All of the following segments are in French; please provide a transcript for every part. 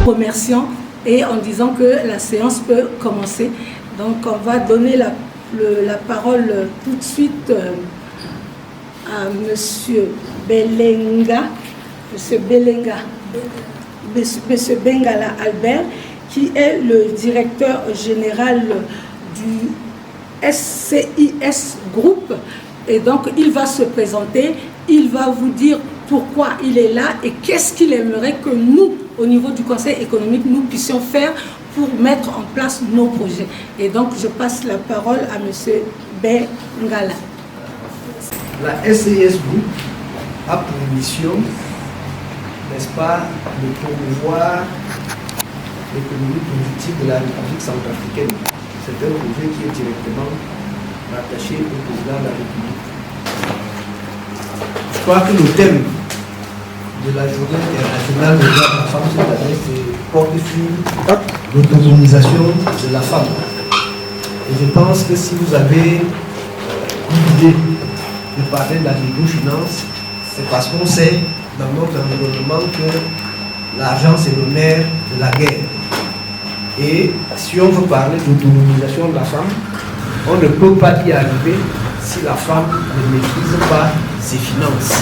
Remerciant et en disant que la séance peut commencer. Donc on va donner la parole tout de suite à Monsieur Belenga, Monsieur Bengala Albert, qui est le directeur général du SCIS Group. Et donc il va se présenter, il va vous dire pourquoi il est là et qu'est-ce qu'il aimerait que nous, au niveau du Conseil économique, nous puissions faire pour mettre en place nos projets. Et donc, je passe la parole à M. Bengala. La SCIS Group a pour mission, n'est-ce pas, de promouvoir l'économie positive de la République centrafricaine. C'est un projet qui est directement rattaché au président de la République. Je crois que le thème de la journée internationale des droits de la femme cette année, c'est porte sur l'autonomisation de la femme. Et je pense que si vous avez l'idée de parler de l'agriculture-finance, c'est parce qu'on sait dans notre environnement que l'argent c'est le nerf de la guerre. Et si on veut parler d'autonomisation de la femme, on ne peut pas y arriver si la femme ne maîtrise pas ses finances.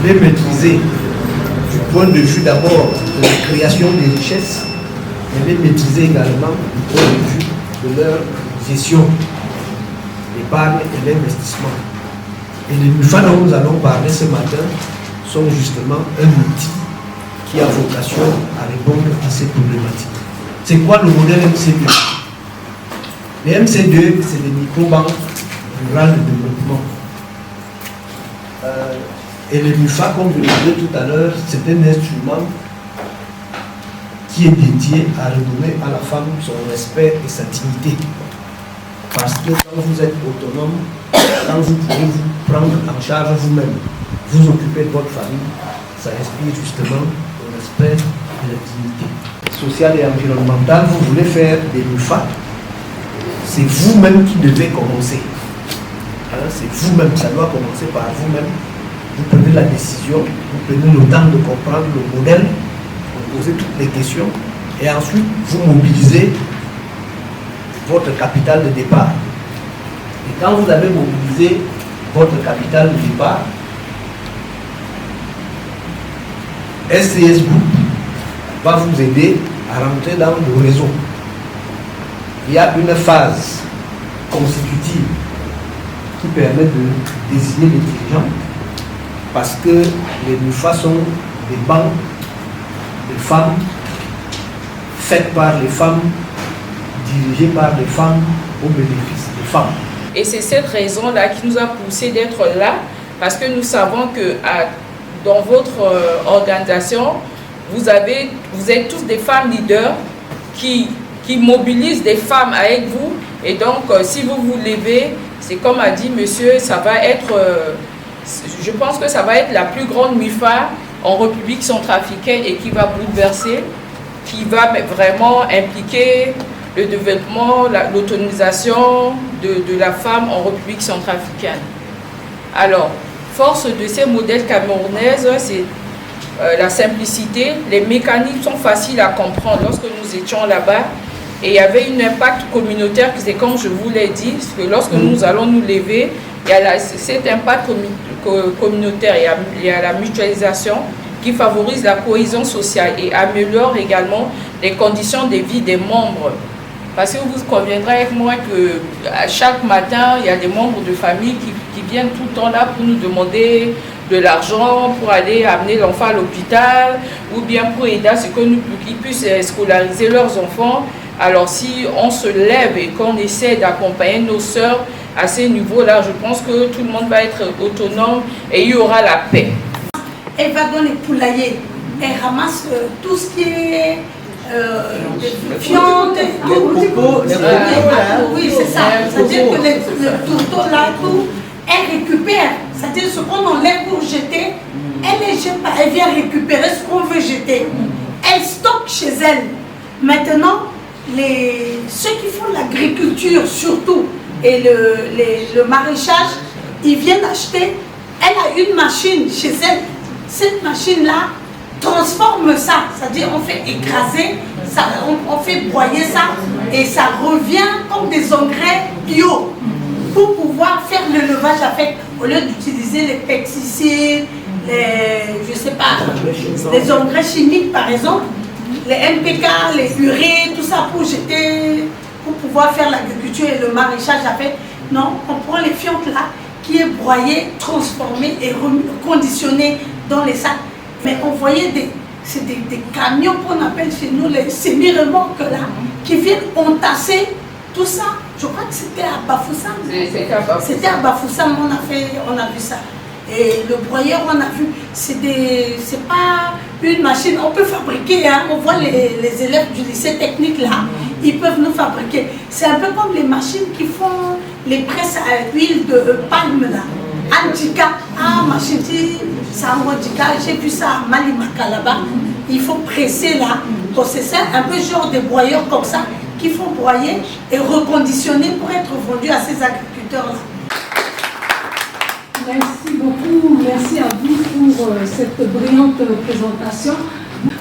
Les maîtriser du point de vue d'abord de la création des richesses, mais les maîtriser également du point de vue de leur gestion, l'épargne et l'investissement. Et les MUFA dont nous allons parler ce matin sont justement un outil qui a vocation à répondre à ces problématiques. C'est quoi le modèle MC2? Les MC2, c'est les micro-banques rurales de développement. Et le MUFA, comme je le disais tout à l'heure, c'est un instrument qui est dédié à redonner à la femme son respect et sa dignité. Parce que quand vous êtes autonome, quand vous pouvez vous prendre en charge vous-même, vous occuper de votre famille, ça respire justement le respect et la dignité. Sociale et environnementale, vous voulez faire des MUFA, c'est vous-même qui devez commencer. C'est vous-même, ça doit commencer par vous-même. Vous prenez la décision, vous prenez le temps de comprendre le modèle, vous posez toutes les questions et ensuite vous mobilisez votre capital de départ. Et quand vous avez mobilisé votre capital de départ, SCIS Group va vous aider à rentrer dans le réseau. Il y a une phase constitutive qui permet de désigner les dirigeants, parce que les MUFA sont des banques de femmes faites par les femmes, dirigées par les femmes, au bénéfice des femmes. Et c'est cette raison-là qui nous a poussé d'être là, parce que nous savons que dans votre organisation, vous êtes tous des femmes leaders qui mobilisent des femmes avec vous. Et donc, si vous vous levez, c'est comme a dit monsieur, ça va être... je pense que ça va être la plus grande MUFA en République centrafricaine et qui va bouleverser, qui va vraiment impliquer le développement, l'autonomisation de la femme en République centrafricaine. Alors, force de ces modèles camerounaises, c'est la simplicité. Les mécanismes sont faciles à comprendre. Lorsque nous étions là-bas, et il y avait un impact communautaire, c'est comme je vous l'ai dit, que lorsque nous allons nous lever, il y a cet impact communautaire, il y a la mutualisation qui favorise la cohésion sociale et améliore également les conditions de vie des membres. Parce que vous conviendrez avec moi que chaque matin, il y a des membres de famille qui viennent tout le temps là pour nous demander de l'argent, pour aller amener l'enfant à l'hôpital, ou bien pour aider à ce qu'ils puissent scolariser leurs enfants. Alors si on se lève et qu'on essaie d'accompagner nos sœurs à ces niveaux-là, je pense que tout le monde va être autonome et il y aura la paix. Elle va dans les poulaillers, elle ramasse tout ce qui est viande, oui, c'est ça. C'est-à-dire que les tourteaux là, tout, elle récupère. C'est-à-dire ce qu'on enlève pour jeter, elle ne jette pas, elle vient récupérer ce qu'on veut jeter. Elle stocke chez elle. Maintenant, ceux qui font l'agriculture surtout et le maraîchage, ils viennent acheter. Elle a une machine chez elle. Cette machine-là, transforme ça, c'est-à-dire on fait écraser, ça, on fait broyer ça et ça revient comme des engrais bio pour pouvoir faire l'élevage avec, au lieu d'utiliser les pesticides, je sais pas, les engrais chimiques par exemple, les NPK, les urées, tout ça pour jeter, pour pouvoir faire l'agriculture et le maraîchage avec. Non, on prend les fientes là, qui est broyé, transformé et conditionné dans les sacs. Mais on voyait des camions qu'on appelle chez nous les semi-remorques là, qui viennent entasser tout ça. Je crois que c'était à Bafoussam. C'était à Bafoussam, on a vu ça. Et le broyeur, on a vu, c'est pas une machine, on peut fabriquer, hein. On voit les élèves du lycée technique là, ils peuvent nous fabriquer. C'est un peu comme les machines qui font les presses à huile de palme là. Andika, machine, c'est un Andika, j'ai vu ça à Malimaka là-bas. Il faut presser là, c'est un peu genre des broyeurs comme ça, qui font broyer et reconditionner pour être vendus à ces agriculteurs là. Merci beaucoup, merci à vous pour cette brillante présentation.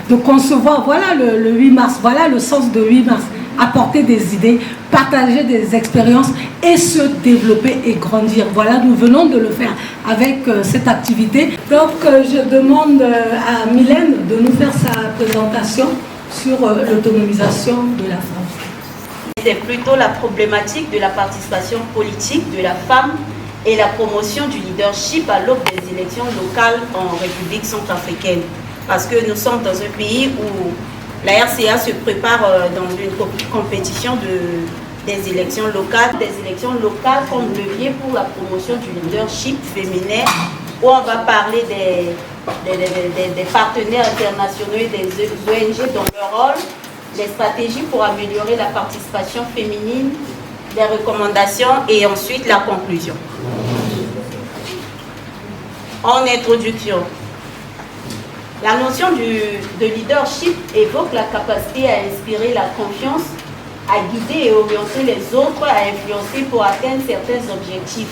De concevoir, voilà le 8 mars, voilà le sens de 8 mars, apporter des idées, partager des expériences et se développer et grandir. Voilà, nous venons de le faire avec cette activité. Donc je demande à Mylène de nous faire sa présentation sur l'autonomisation de la femme. C'est plutôt la problématique de la participation politique de la femme et la promotion du leadership à l'aube des élections locales en République centrafricaine. Parce que nous sommes dans un pays où la RCA se prépare dans une compétition des élections locales comme levier pour la promotion du leadership féminin, où on va parler des partenaires internationaux et des ONG dans leur rôle, les stratégies pour améliorer la participation féminine, les recommandations et ensuite la conclusion. En introduction, la notion de leadership évoque la capacité à inspirer la confiance, à guider et orienter les autres, à influencer pour atteindre certains objectifs.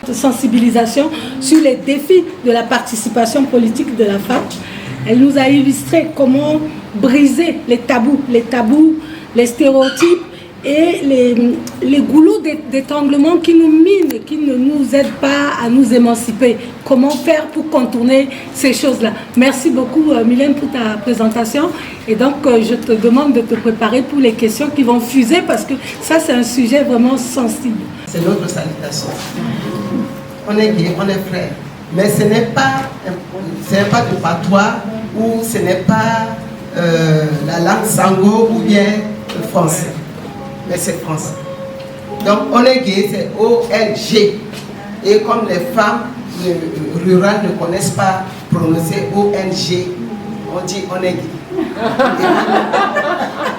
De sensibilisation sur les défis de la participation politique de la femme. Elle nous a illustré comment briser les tabous, les stéréotypes et les goulots d'étranglement qui nous minent et qui ne nous aident pas à nous émanciper. Comment faire pour contourner ces choses-là? Merci beaucoup Mylène pour ta présentation. Et donc je te demande de te préparer pour les questions qui vont fuser parce que ça c'est un sujet vraiment sensible. C'est notre salutation. On est gay, on est frères. Mais ce n'est pas du patois ou ce n'est pas la langue sango ou bien le français. Mais c'est français. Donc on est gay, c'est OLG. Et comme les femmes rurales ne connaissent pas prononcer ONG, on dit on est gay.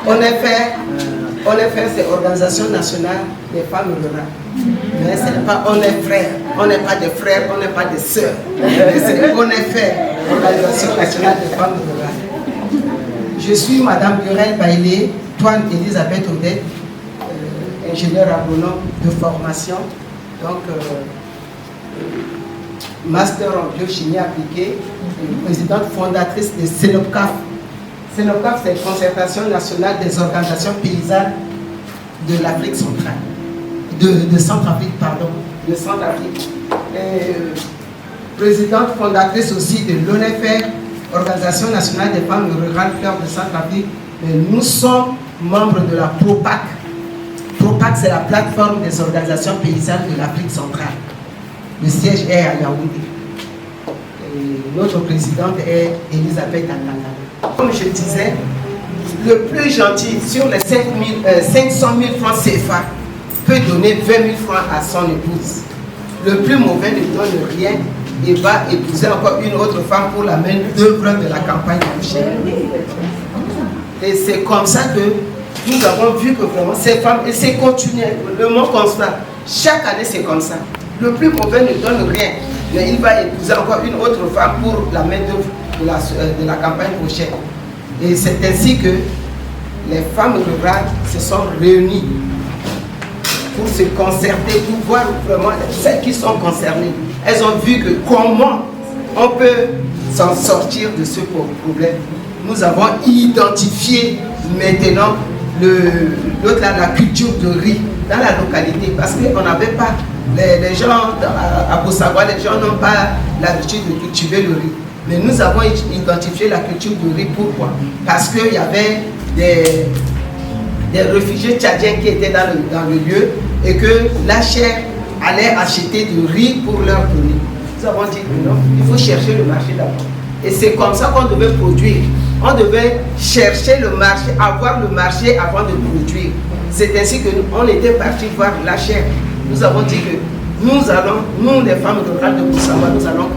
On est fait, c'est Organisation nationale des femmes rurales. Mais ce n'est pas on est frères, on n'est pas des frères, on n'est pas des sœurs. C'est on est fait, Organisation nationale des femmes rurales. Je suis Madame Burel Bailey, Toine Elisabeth Odette, ingénieure agronome de formation, donc master en biochimie appliquée, présidente fondatrice de CENOPCAF. CENOPCAF, c'est la Concertation nationale des organisations paysannes de l'Afrique centrale, de Centrafrique, pardon, de Centrafrique. Présidente fondatrice aussi de l'ONFR, Organisation nationale des femmes rurales fleurs de Centrafrique. Nous sommes membres de la PROPAC. PROPAC, c'est la plateforme des organisations paysannes de l'Afrique centrale. Le siège est à Yaoundé. Et notre présidente est Elisabeth Atangana. Comme je disais, le plus gentil sur les 500 000 francs CFA peut donner 20 000 francs à son épouse. Le plus mauvais ne donne rien et va épouser encore une autre femme pour la main d'œuvre de la campagne prochaine. Et c'est comme ça que nous avons vu que vraiment ces femmes, et c'est continuel, le mot constant, chaque année c'est comme ça. Le plus mauvais ne donne rien, mais il va épouser encore une autre femme pour la main d'œuvre de la campagne prochaine. Et c'est ainsi que les femmes rurales se sont réunies pour se concerter, pour voir vraiment celles qui sont concernées. elles ont vu que comment on peut s'en sortir de ce problème. Nous avons identifié maintenant la culture de riz dans la localité parce qu'on n'avait pas, les gens à Bossagua, les gens n'ont pas l'habitude de cultiver le riz. Mais nous avons identifié la culture de riz. Pourquoi? Parce qu'il y avait des réfugiés tchadiens qui étaient dans le lieu et que la chair allait acheter du riz pour leur donner. Nous avons dit que non, il faut chercher le marché d'abord. Et c'est comme ça qu'on devait produire. On devait chercher le marché, avoir le marché avant de produire. C'est ainsi que on était partis voir la chair. Nous avons dit que nous les femmes rurales de Boussawa, nous allons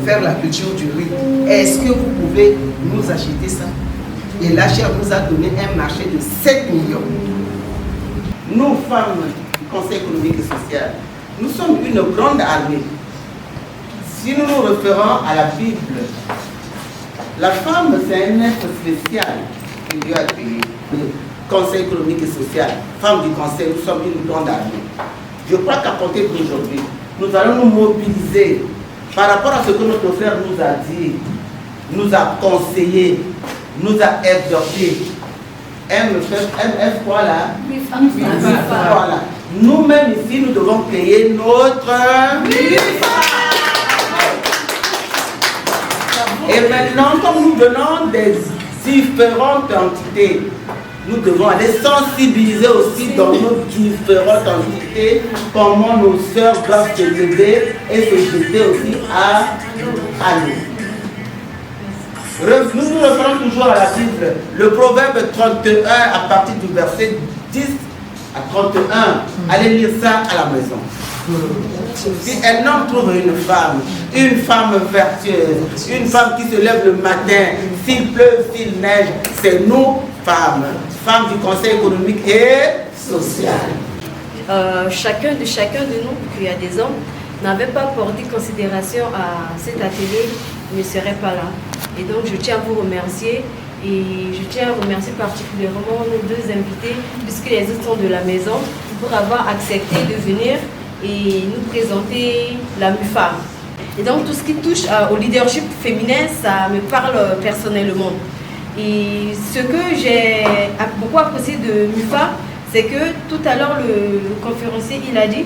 faire la culture du riz. Est-ce que vous pouvez nous acheter ça? Et la chair nous a donné un marché de 7 millions. Nous, femmes du Conseil économique et social, nous sommes une grande armée. Si nous nous référons à la Bible, la femme, c'est un être spécial que Dieu a créé. Le Conseil économique et social, femme du Conseil, nous sommes une grande armée. Je crois qu'à compter d'aujourd'hui, nous allons nous mobiliser par rapport à ce que notre frère nous a dit, nous a conseillé, nous a exhorté. MF quoi là? Voilà. Nous-mêmes ici, nous devons créer notre... Et maintenant, comme nous venons des différentes entités, nous devons aller sensibiliser aussi dans nos différentes entités comment nos sœurs doivent se lever et se jeter aussi à nous. Nous nous référons toujours à la Bible. Le proverbe 31 à partir du verset 10 à 31. Allez lire ça à la maison. Si un homme trouve une femme vertueuse, une femme qui se lève le matin, s'il pleut, s'il neige, c'est nous, femmes du Conseil économique et social. Chacun de nous, qu'il y a des hommes, n'avait pas porté considération à cet atelier, ne serait pas là. Et donc je tiens à vous remercier et je tiens à remercier particulièrement nos deux invités, puisque les autres sont de la maison, pour avoir accepté de venir et nous présenter la MUFA. Et donc tout ce qui touche au leadership féminin, ça me parle personnellement. Et ce que j'ai beaucoup apprécié de MUFA, c'est que tout à l'heure le conférencier il a dit,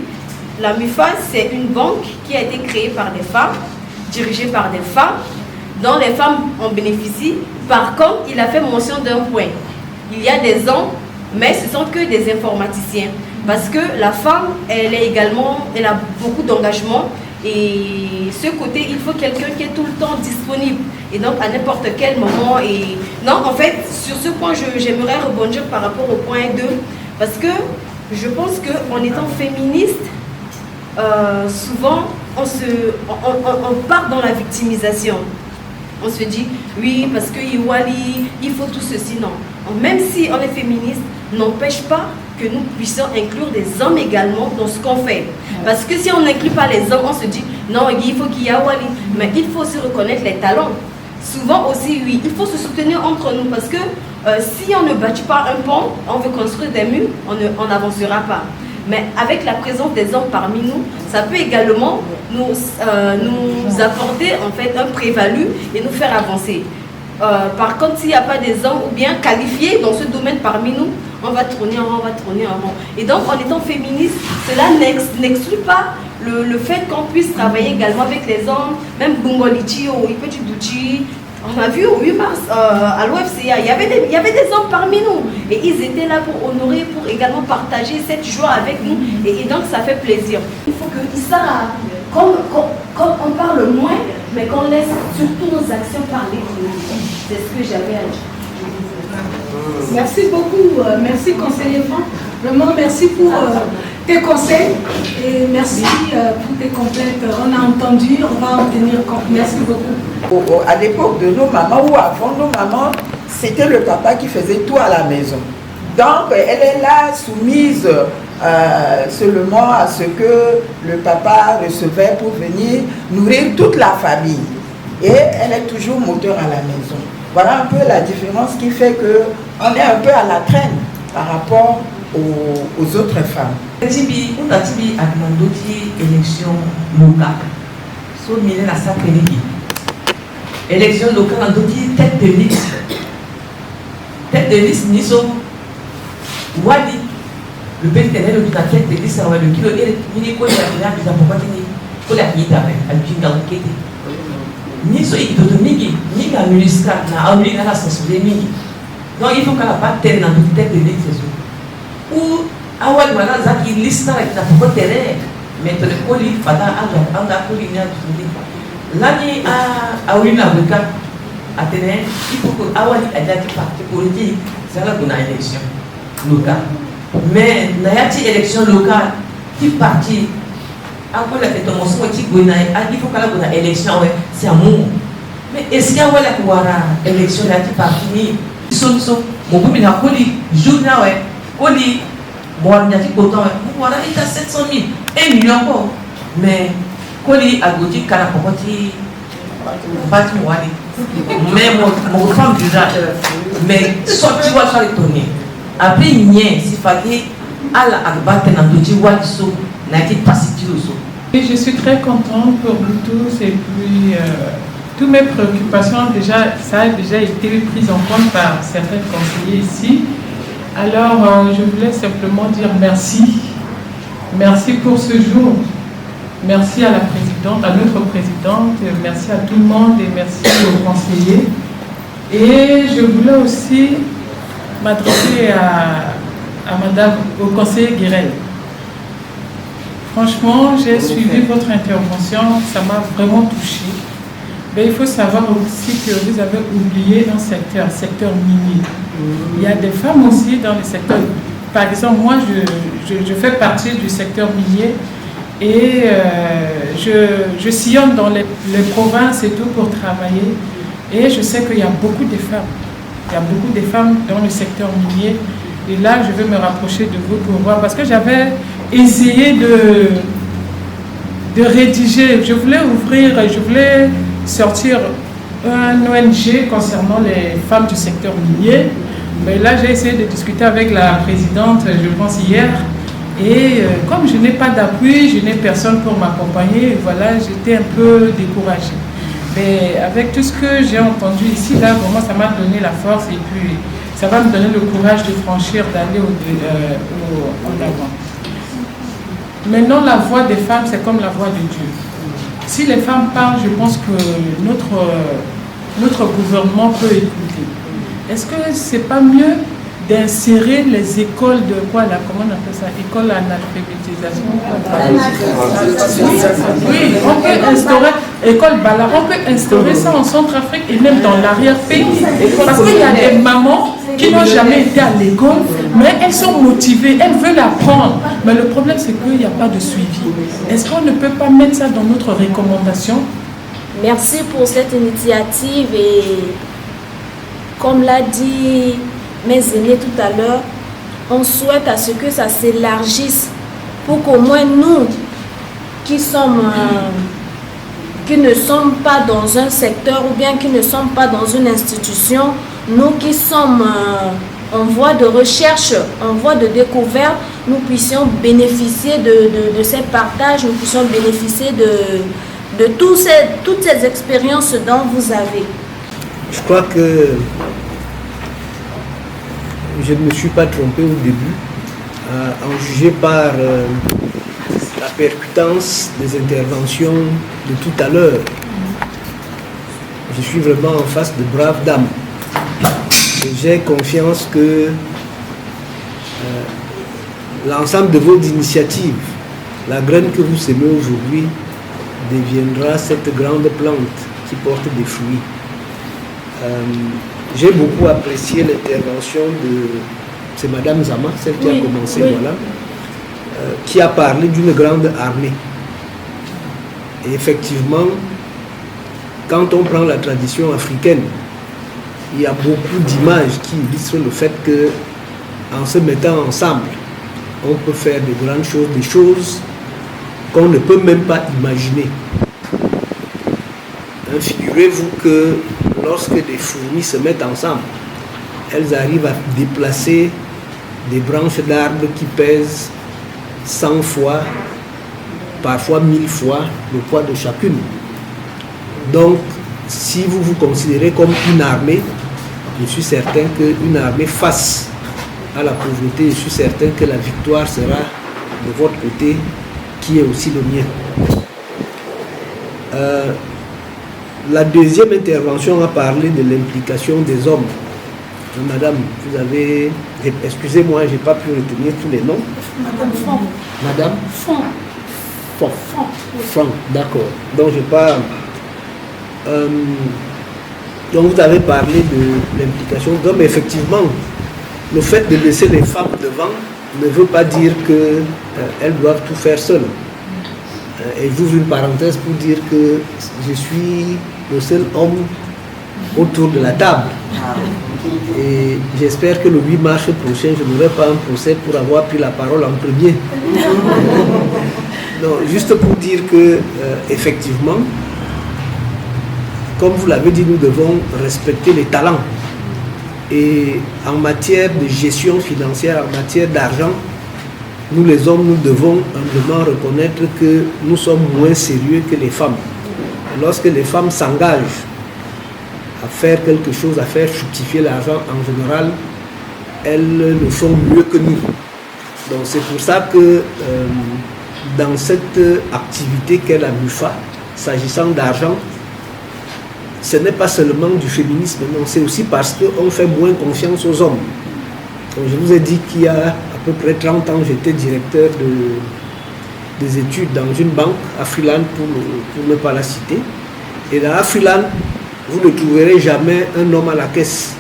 la MUFA c'est une banque qui a été créée par des femmes, dirigée par des femmes, dont les femmes en bénéficient. Par contre, il a fait mention d'un point. Il y a des hommes, mais ce ne sont que des informaticiens. Parce que la femme, elle a beaucoup d'engagement. Et ce côté, il faut quelqu'un qui est tout le temps disponible. Et donc, à n'importe quel moment. Et non, en fait, sur ce point, j'aimerais rebondir par rapport au point 2. Parce que je pense qu'en étant féministe, souvent, on part dans la victimisation. On se dit, oui, parce que Iwali, il faut tout ceci. Non. Même si on est féministe, n'empêche pas que nous puissions inclure des hommes également dans ce qu'on fait. Parce que si on n'inclut pas les hommes, on se dit, non, il faut qu'il y ait Wali. Mais il faut aussi reconnaître les talents. Souvent aussi, oui, il faut se soutenir entre nous. Parce que si on ne bâtit pas un pont, on veut construire des murs, on n'avancera pas. Mais avec la présence des hommes parmi nous, ça peut également nous apporter en fait un prévalu et nous faire avancer. Par contre, s'il n'y a pas des hommes ou bien qualifiés dans ce domaine parmi nous, on va tourner en rond. Et donc, en étant féministe, cela n'exclut pas le fait qu'on puisse travailler également avec les hommes, même Bungolichi ou Ipeti Douchi. On a vu au 8 mars à l'OFCA, il y avait des hommes parmi nous. Et ils étaient là pour honorer, pour également partager cette joie avec nous. Et donc, ça fait plaisir. Il faut que ça, qu'on parle moins, mais qu'on laisse surtout nos actions parler. C'est ce que j'avais à dire. Merci beaucoup, merci conseiller Franck. Vraiment merci pour tes conseils et merci pour tes complètes. On a entendu, on va en tenir compte. Merci beaucoup. À l'époque de nos mamans ou avant nos mamans, c'était le papa qui faisait tout à la maison. Donc elle est là soumise seulement à ce que le papa recevait pour venir nourrir toute la famille. Et elle est toujours moteur à la maison. Voilà un peu la différence qui fait qu'on est un peu à la traîne par rapport aux autres femmes. Tibi, on a tibi à mandoti élection locale. So mille na sa pénibi. Élection locale en doti tête de liste. Tête de liste ni so wadi. Le péténel de la tête de liste à le kilo et ni ko ya ya bisa pourquoi ni ko la qui tape à jinga okete. Ni so il doit mingi ni ga ministre na auli na la sensibilité mingi. Non, il faut qu'elle pas tête dans toute tête de liste. Ou awal mana zaki lista na pourquoi terrain mais le colis fada anga colina tu lani a auli na buka atene il faut que awali adati parti politique ça la bonne élection locale mais nayati élection locale qui parti encore la tête mon son qui gona il faut qu'elle bonne élection c'est amour mais est-ce qu'il y a wala kuwara élection la qui parti ni son mon boumi na colis journal colis bon, il y a des potents, voilà, il y a 700 000, 1 million encore. Mais, quand il y a des gens qui ont mais mon femme déjà, mais soit tu vois, soit étonné. Après, il y a, s'il fallait, à la abattre dans le diwa qui sont, n'a été pas si tu le je suis très contente pour vous tous et puis toutes mes préoccupations, déjà, ça a déjà été pris en compte par certains conseillers ici. Alors, je voulais simplement dire merci. Merci pour ce jour. Merci à la présidente, à notre présidente, merci à tout le monde et merci aux conseillers. Et je voulais aussi m'adresser à madame, au conseiller Guirel. Franchement, j'ai suivi votre intervention, ça m'a vraiment touchée. Mais il faut savoir aussi que vous avez oublié un secteur minier. Il y a des femmes aussi dans le secteur. Par exemple, moi, je fais partie du secteur minier et je sillonne dans les provinces et tout pour travailler. Et je sais qu'il y a beaucoup de femmes. Il y a beaucoup de femmes dans le secteur minier. Et là, je vais me rapprocher de vous pour voir. Parce que j'avais essayé de rédiger. Je voulais sortir un ONG concernant les femmes du secteur minier. Mais là, j'ai essayé de discuter avec la présidente, je pense hier. Et comme je n'ai pas d'appui, je n'ai personne pour m'accompagner, voilà, j'étais un peu découragée. Mais avec tout ce que j'ai entendu ici, là, vraiment, ça m'a donné la force et puis ça va me donner le courage de franchir, d'aller en avant. Maintenant, la voix des femmes, c'est comme la voix de Dieu. Si les femmes parlent, je pense que notre gouvernement peut écouter. Est-ce que c'est pas mieux d'insérer les écoles de quoi là, comment on appelle ça, école analphabétisation? Oui, on peut instaurer, école Bala, on peut instaurer ça en Centrafrique et même dans l'arrière-pays. Parce qu'il y a des mamans qui n'ont jamais été à l'école, mais elles sont motivées, elles veulent apprendre. Mais le problème, c'est qu'il n'y a pas de suivi. Est-ce qu'on ne peut pas mettre ça dans notre recommandation? Merci pour cette initiative et comme l'a dit mes aînés tout à l'heure, on souhaite à ce que ça s'élargisse pour qu'au moins nous qui ne sommes pas dans un secteur ou bien qui ne sommes pas dans une institution, nous qui sommes en voie de recherche, en voie de découverte, nous puissions bénéficier de ces partages, nous puissions bénéficier de toutes ces expériences dont vous avez. Je crois que je ne me suis pas trompé au début, en juger par la percutance des interventions de tout à l'heure. Je suis vraiment en face de braves dames. Et j'ai confiance que l'ensemble de vos initiatives, la graine que vous semez aujourd'hui, deviendra cette grande plante qui porte des fruits. J'ai beaucoup apprécié l'intervention de... C'est Madame Zama, celle qui a commencé, voilà, qui a parlé d'une grande armée. Et effectivement, quand on prend la tradition africaine, il y a beaucoup d'images qui illustrent le fait que, en se mettant ensemble, on peut faire de grandes choses, des choses qu'on ne peut même pas imaginer. Figurez-vous que lorsque des fourmis se mettent ensemble, elles arrivent à déplacer des branches d'arbres qui pèsent 100 fois, parfois 1000 fois le poids de chacune. Donc, si vous vous considérez comme une armée, je suis certain qu'une armée face à la pauvreté, je suis certain que la victoire sera de votre côté, qui est aussi le mien. La deuxième intervention a parlé de l'implication des hommes. Madame, vous avez... Excusez-moi, je n'ai pas pu retenir tous les noms. Madame Font. Madame Font. Font. Font, d'accord. Donc, je pas... donc, vous avez parlé de l'implication des hommes. Effectivement, le fait de laisser les femmes devant ne veut pas dire qu'elles doivent tout faire seules. Et j'ouvre une parenthèse pour dire que je suis le seul homme autour de la table. Et j'espère que le 8 mars prochain, je n'aurai pas un procès pour avoir pris la parole en premier. Non, juste pour dire que, effectivement, comme vous l'avez dit, nous devons respecter les talents. Et en matière de gestion financière, en matière d'argent, nous les hommes, nous devons humblement reconnaître que nous sommes moins sérieux que les femmes. Et lorsque les femmes s'engagent à faire quelque chose, à faire fructifier l'argent en général, elles le font mieux que nous. Donc c'est pour ça que dans cette activité qu'est la MUFA, s'agissant d'argent, ce n'est pas seulement du féminisme, non, c'est aussi parce qu'on fait moins confiance aux hommes. Donc, je vous ai dit qu'il y a à peu près 30 ans, j'étais directeur des études dans une banque, Afriland, pour ne pas la citer. Et dans Afriland, vous ne trouverez jamais un homme à la caisse.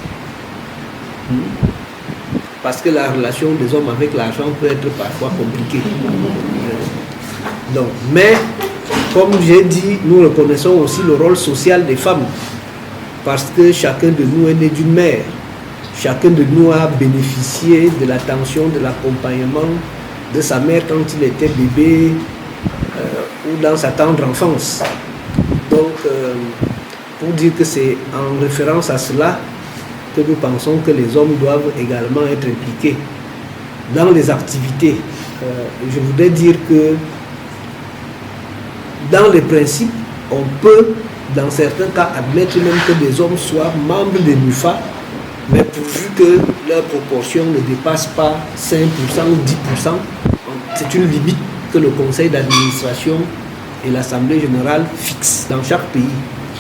Parce que la relation des hommes avec l'argent peut être parfois compliquée. Donc, mais, comme j'ai dit, nous reconnaissons aussi le rôle social des femmes. Parce que chacun de nous est né d'une mère. Chacun de nous a bénéficié de l'attention, de l'accompagnement de sa mère quand il était bébé ou dans sa tendre enfance. Donc, pour dire que c'est en référence à cela que nous pensons que les hommes doivent également être impliqués dans les activités. Je voudrais dire que dans les principes, on peut, dans certains cas, admettre même que des hommes soient membres des MUFA, mais pourvu que leur proportion ne dépasse pas 5% ou 10%, c'est une limite que le conseil d'administration et l'Assemblée générale fixent dans chaque pays.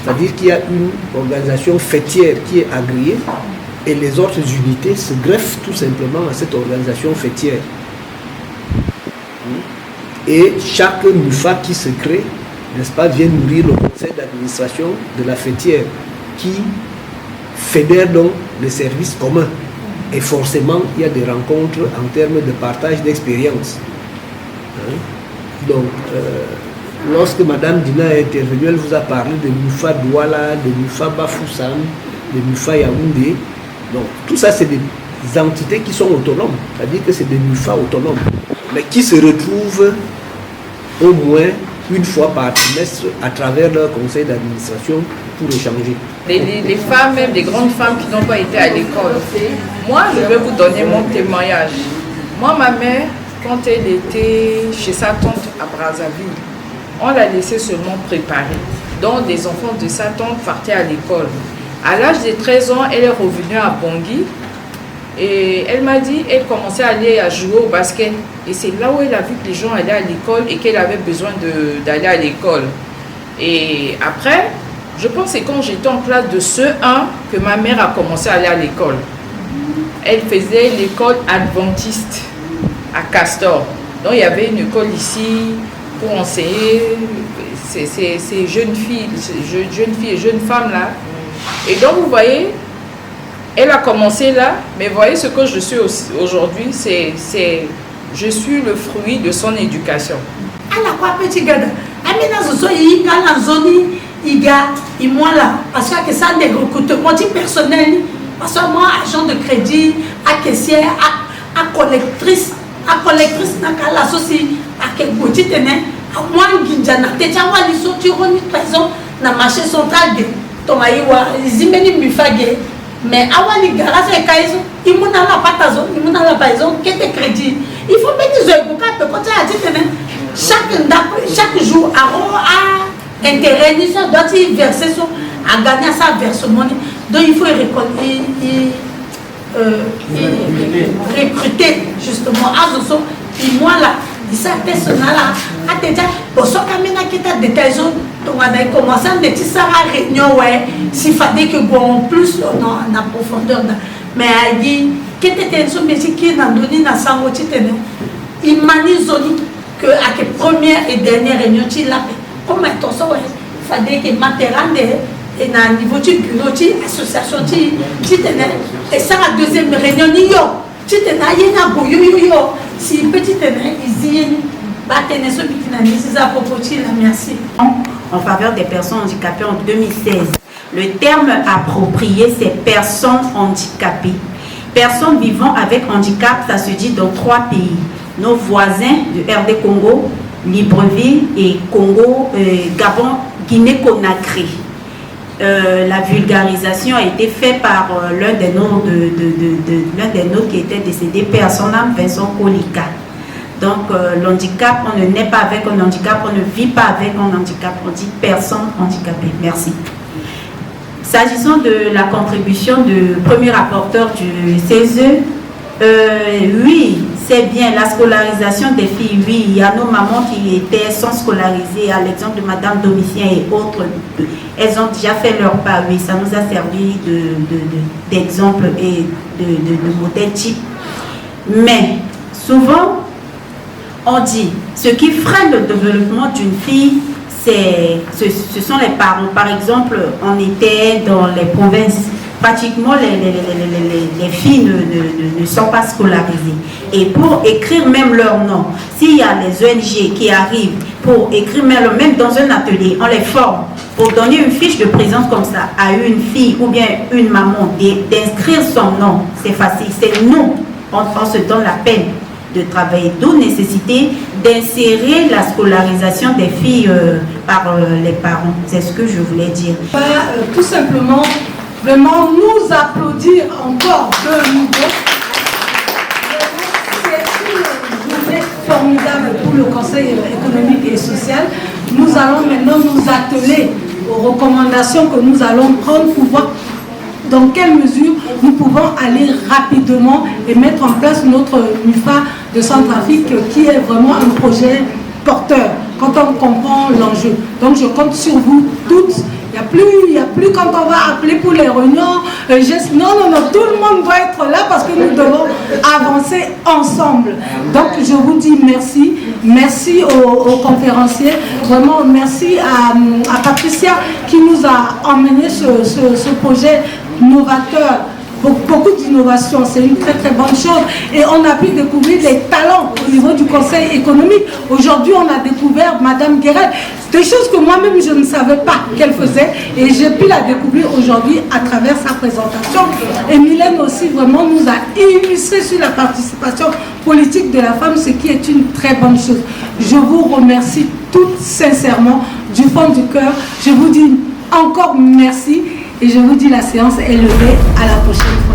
C'est-à-dire qu'il y a une organisation fêtière qui est agréée et les autres unités se greffent tout simplement à cette organisation fêtière. Et chaque MUFA qui se crée, n'est-ce pas, vient nourrir le conseil d'administration de la fêtière qui fédère donc les services communs. Et forcément, il y a des rencontres en termes de partage d'expérience. Donc, lorsque Mme Dina est intervenue, elle vous a parlé de MUFA Douala, de MUFA Bafoussam, de MUFA Yaoundé. Donc, tout ça, c'est des entités qui sont autonomes. C'est-à-dire que c'est des MUFA autonomes, mais qui se retrouvent au moins une fois par trimestre à travers leur conseil d'administration pour échanger. Les femmes, même des grandes femmes qui n'ont pas été à l'école. Moi, je vais vous donner mon témoignage. Moi, ma mère, quand elle était chez sa tante à Brazzaville, on l'a laissée seulement préparer. Donc, des enfants de sa tante partaient à l'école. À l'âge de 13 ans, elle est revenue à Bangui. Et elle m'a dit, elle commençait à jouer au basket. Et c'est là où elle a vu que les gens allaient à l'école et qu'elle avait besoin d'aller à l'école. Et après, je pense que c'est quand j'étais en classe de CE1 que ma mère a commencé à aller à l'école. Elle faisait l'école adventiste à Castor. Donc il y avait une école ici pour enseigner ces jeunes filles et jeunes femmes là. Et donc vous voyez, elle a commencé là, mais vous voyez ce que je suis aujourd'hui, je suis le fruit de son éducation. Parce que ça des recrutements personnels, parce que moi, agent de crédit, à caissière, à collectrice, dans la société, à quel petit tenait, à moi, Guinjana, Tétiawa, les sautirons, par exemple, dans le marché central de Tomaïwa, les imeni mufagé, mais avant les garage et Kaizo, ils m'ont la patazo, ils m'ont par exemple, qui est crédit. Il faut mettre des œufs chaque jour, à intérêt, il doit verser à gagner sa versement. Donc il faut recruter justement. Et moi là, ça personne là, à déjà, pour ce caméra qui est détaillé, on a commencé à dire ça à réunion, ouais, s'il fallait que bon plus en profondeur. Mais il dit, qui était un métier qui n'a donné dans sa moitié, il m'a dit que à la première et dernière réunion, il l'a fait. Comme il fallait que matériel et dans le niveau du bureau, l'association, et ça la deuxième réunion, si petit merci. En faveur des personnes handicapées en 2016. Le terme approprié, c'est personnes handicapées. Personnes vivant avec handicap, ça se dit dans 3 pays. Nos voisins du RD Congo, Libreville et Congo, Gabon, Guinée-Conakry. La vulgarisation a été faite par l'un des nôtres qui était décédé, père son âme, Vincent Kolika. Donc l'handicap, on ne naît pas avec un handicap, on ne vit pas avec un handicap, on dit personne handicapée. Merci. S'agissant de la contribution du premier rapporteur du CESE, oui, c'est bien la scolarisation des filles. Oui, il y a nos mamans qui sont scolarisées, à l'exemple de Madame Domitien et autres. Elles ont déjà fait leur pas, oui, ça nous a servi d'exemple et de modèle type. Mais souvent, on dit, ce qui freine le développement d'une fille, ce sont les parents. Par exemple, on était dans les provinces, pratiquement les filles ne sont pas scolarisées. Et pour écrire même leur nom, s'il y a les ONG qui arrivent pour écrire même dans un atelier, on les forme pour donner une fiche de présence comme ça à une fille ou bien une maman, d'inscrire son nom, c'est facile. C'est nous, on se donne la peine de travailler, d'où nécessité d'insérer la scolarisation des filles par les parents. C'est ce que je voulais dire. Tout simplement, vraiment nous applaudir encore de nouveau. C'est une journée formidable pour le Conseil économique et social. Nous allons maintenant nous atteler aux recommandations que nous allons prendre pour voir dans quelle mesure nous pouvons aller rapidement et mettre en place notre MUFA de Centrafrique qui est vraiment un projet porteur quand on comprend l'enjeu. Donc je compte sur vous toutes. Il n'y a plus quand on va appeler pour les réunions. Non, tout le monde doit être là parce que nous devons avancer ensemble. Donc je vous dis merci. Merci aux conférenciers. Vraiment merci à Patricia qui nous a emmené ce projet novateur. Beaucoup d'innovation, c'est une très très bonne chose. Et on a pu découvrir les talents au niveau du Conseil économique. Aujourd'hui, on a découvert Madame Guéret, des choses que moi-même je ne savais pas qu'elle faisait. Et j'ai pu la découvrir aujourd'hui à travers sa présentation. Et Mylène aussi vraiment nous a illustré sur la participation politique de la femme, ce qui est une très bonne chose. Je vous remercie toutes sincèrement, du fond du cœur. Je vous dis encore merci. Et je vous dis, la séance est levée. À la prochaine fois.